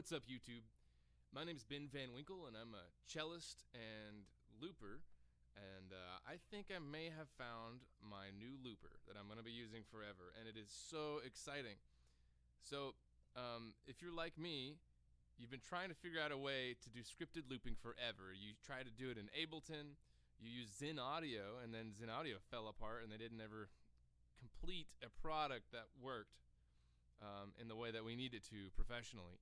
What's up, YouTube? My name is Ben Van Winkle, and I'm a cellist and looper, and I think I may have found my new looper that I'm going to be using forever, and it is so exciting. So, if you're like me, you've been trying to figure out a way to do scripted looping forever. You try to do it in Ableton, you use Zen Audio, and then Zen Audio fell apart, and they didn't ever complete a product that worked in the way that we need it to professionally.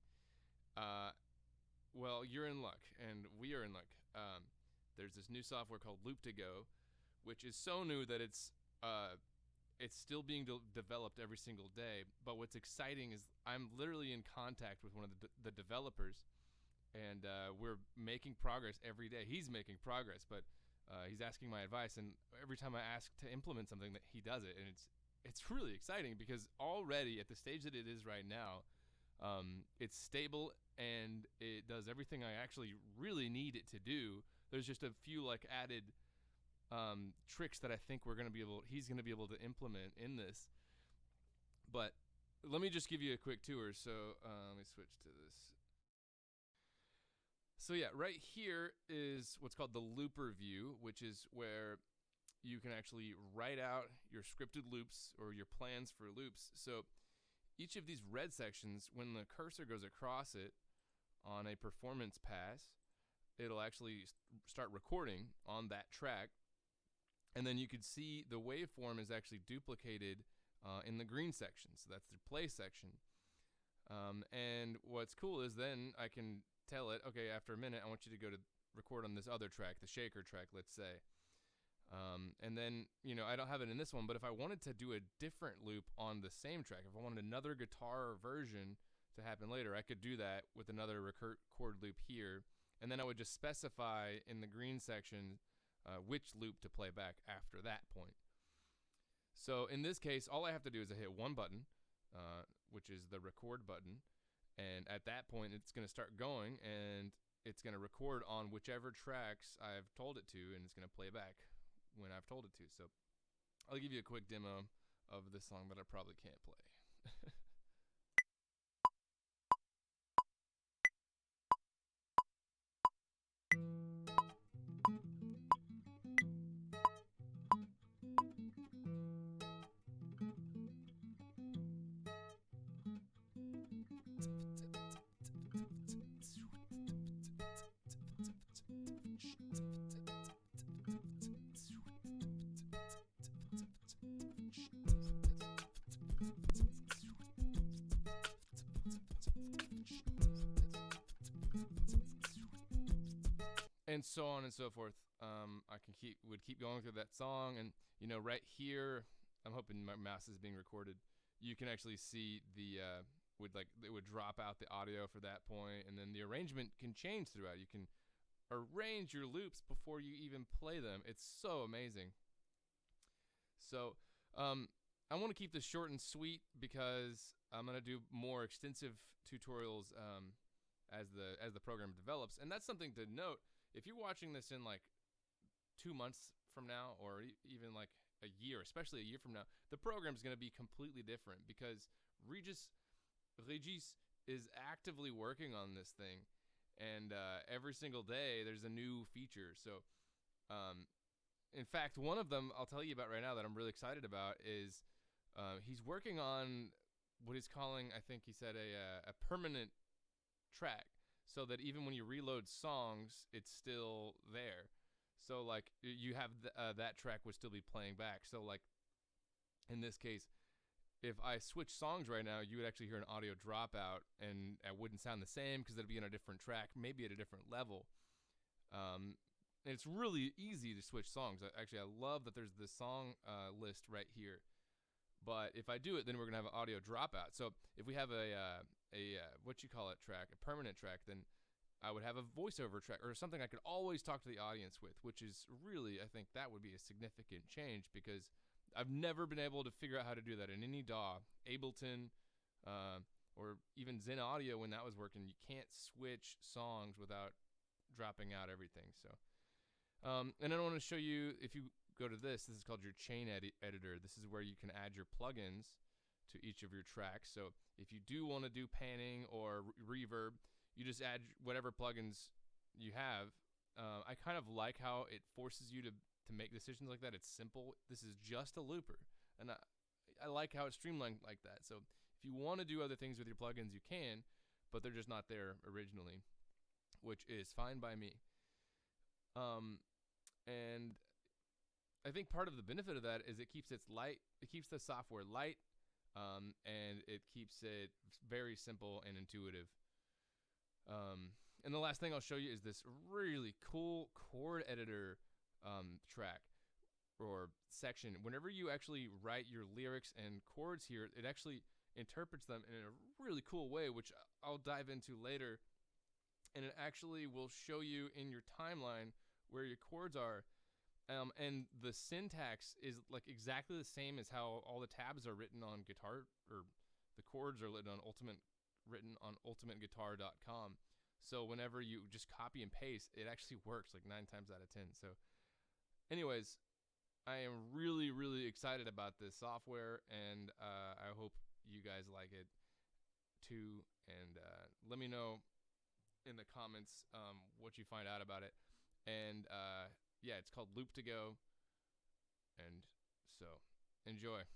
Well, you're in luck, and we are in luck. There's this new software called Loop2Go, which is so new that it's still being developed every single day. But what's exciting is I'm literally in contact with one of the developers, and we're making progress every day. He's making progress, but he's asking my advice, and every time I ask to implement something, that he does it, and it's really exciting because already at the stage that it is right now, it's stable and it does everything I actually really need it to do. There's just a few added tricks that I think he's going to be able to implement in this. But let me just give you a quick tour. So let me switch to this. So yeah, right here is what's called the looper view, which is where you can actually write out your scripted loops or your plans for loops. So each of these red sections, when the cursor goes across it on a performance pass, it'll actually start recording on that track. And then you could see the waveform is actually duplicated in the green section. So that's the play section. And what's cool is then I can tell it, okay, after a minute, I want you to go to record on this other track, the shaker track, let's say. And then, I don't have it in this one, but if I wanted to do a different loop on the same track, if I wanted another guitar version to happen later, I could do that with another record loop here. And then I would just specify in the green section which loop to play back after that point. So in this case, all I have to do is I hit one button, which is the record button. And at that point, it's going to start going, and it's going to record on whichever tracks I've told it to, and it's going to play back when I've told it to. So I'll give you a quick demo of this song that I probably can't play. And so on and so forth. I would keep going through that song, and right here, I'm hoping my mouse is being recorded. You can actually see it would drop out the audio for that point, and then the arrangement can change throughout. You can arrange your loops before you even play them. It's so amazing. So I want to keep this short and sweet because I'm gonna do more extensive tutorials as the program develops, and that's something to note. If you're watching this in 2 months from now, or even a year, especially a year from now, the program's going to be completely different because Regis is actively working on this thing, and every single day there's a new feature. So, in fact, one of them I'll tell you about right now that I'm really excited about is he's working on what he's calling, I think he said, a permanent track. So that even when you reload songs, it's still there. So you have that track would still be playing back. So in this case, if I switch songs right now, you would actually hear an audio dropout, and it wouldn't sound the same because it'd be on a different track, maybe at a different level. And it's really easy to switch songs. Actually, I love that there's this song list right here. But if I do it, then we're gonna have an audio dropout. So if we have a track, a permanent track, then I would have a voiceover track or something I could always talk to the audience with, which is really, I think that would be a significant change because I've never been able to figure out how to do that in any DAW, Ableton, or even Zen Audio when that was working. You can't switch songs without dropping out everything. So, and then I want to show you, if you go to this is called your chain editor. This is where you can add your plugins to each of your tracks. So if you do want to do panning or reverb, you just add whatever plugins you have. I kind of like how it forces you to make decisions like that. It's simple. This is just a looper, and I like how it's streamlined like that. So if you want to do other things with your plugins, you can, but they're just not there originally, which is fine by me. And I think part of the benefit of that is it keeps the software light, and it keeps it very simple and intuitive. And the last thing I'll show you is this really cool chord editor track or section. Whenever you actually write your lyrics and chords here, it actually interprets them in a really cool way, which I'll dive into later. And it actually will show you in your timeline where your chords are. And the syntax is like exactly the same as how all the tabs are written on guitar, or the chords are written on ultimateguitar.com. So whenever you just copy and paste, it actually works like 9 times out of 10. So anyways, I am really, really excited about this software, and I hope you guys like it too. And let me know in the comments what you find out about it. And yeah, it's called Loop to Go. And so enjoy.